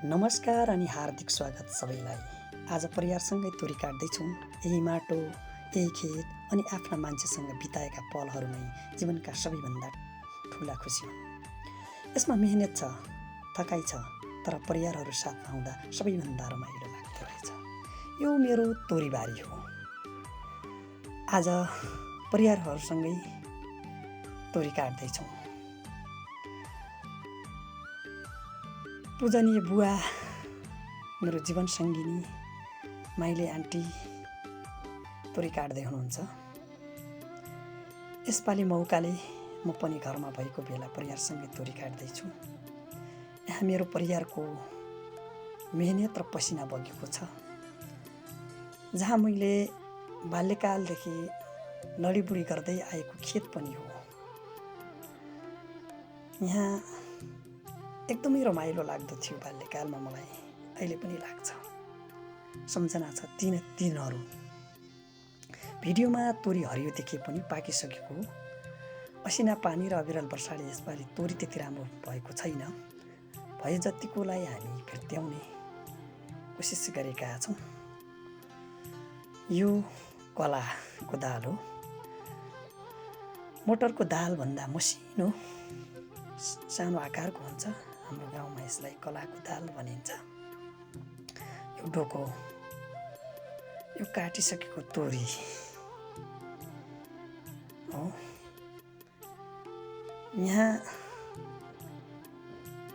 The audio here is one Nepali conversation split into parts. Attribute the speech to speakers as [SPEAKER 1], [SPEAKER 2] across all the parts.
[SPEAKER 1] नमस्कार अनि हार्दिक स्वागत सबैलाई। आज परिवारसँगै तोरी काट्दैछौँ। यही माटो, यही खेत अनि आफ्ना मान्छेसँग बिताएका पलहरू नै जीवनका सबैभन्दा ठुला खुसी हुन्। यसमा मेहनत छ, थकाइ छ, तर परिवारहरू साथमा हुँदा सबैभन्दा रमाइलो लाग्दो रहेछ। यो मेरो तोरीबारी हो। आज परिवारहरूसँगै तोरी काट्दैछौँ। पूजनीय बुवा, मेरो जीवन सङ्गिनी माइले आन्टी तोरी काट्दै हुनुहुन्छ। यसपालि मौकाले म पनि घरमा भएको बेला परिवारसँगै तोरी काट्दैछु। यहाँ मेरो परिवारको मेहनत र पसिना बगेको छ। जहाँ मैले बाल्यकालदेखि लडीबुडी गर्दै आएको खेत पनि हो। यहाँ एकदमै रमाइलो लाग्दो थियो बाल्यकालमा मलाई, अहिले पनि लाग्छ। सम्झना छ तीन दिनहरू। भिडियोमा तोरी हरियो देखे पनि पाकिसकेको असिना पानी र अविरल वर्षाले यसपालि तोरी त्यति राम्रो भएको छैन। भए जतिकोलाई हामी फिर्त्याउने कोसिस गरेका छौँ। यो कलाको दाल हो। मोटरको दालभन्दा मसिनो सानो आकारको हुन्छ। हाम्रो गाउँमा यसलाई कलाको दाल भनिन्छ। यो डोको, यो काटिसकेको तोरी हो। यहाँ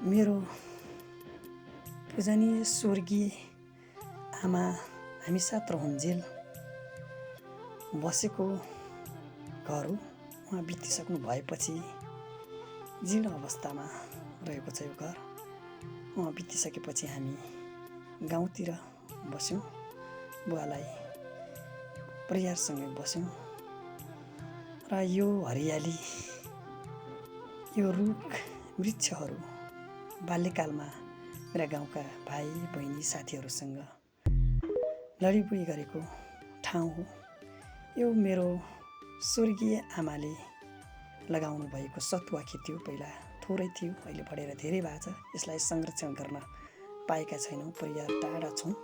[SPEAKER 1] मेरो पूजनीय स्वर्गीय आमा हामी साथ रहन्जेल बसेको घर हो। उहाँ बितिसक्नु भएपछि जीर्ण अवस्थामा रहेको छ यो घर। उहाँ बितिसकेपछि हामी गाउँतिर बस्यौँ। बुवालाई परिवारसँगै बस्यौँ र यो हरियाली, यो रुख वृक्षहरू बाल्यकालमा मेरा गाउँका भाइ बहिनी साथीहरूसँग लडीबुडी गरेको ठाउँ हो। यो मेरो स्वर्गीय आमाले लगाउनु भएको सतुवा खेती हो। पहिला थोरै थियो, अहिले बढेर धेरै भएको छ। यसलाई संरक्षण गर्न पाएका छैनौँ, परिवार टाढा छौँ।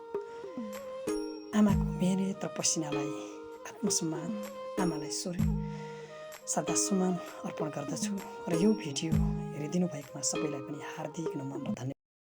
[SPEAKER 1] आमाको मेहनत र पसिनालाई आत्मसम्मान, आमालाई श्रद्धासुमन अर्पण गर्दछु। र यो भिडियो हेरिदिनु भएकोमा सबैलाई पनि हार्दिक नमन र धन्यवाद।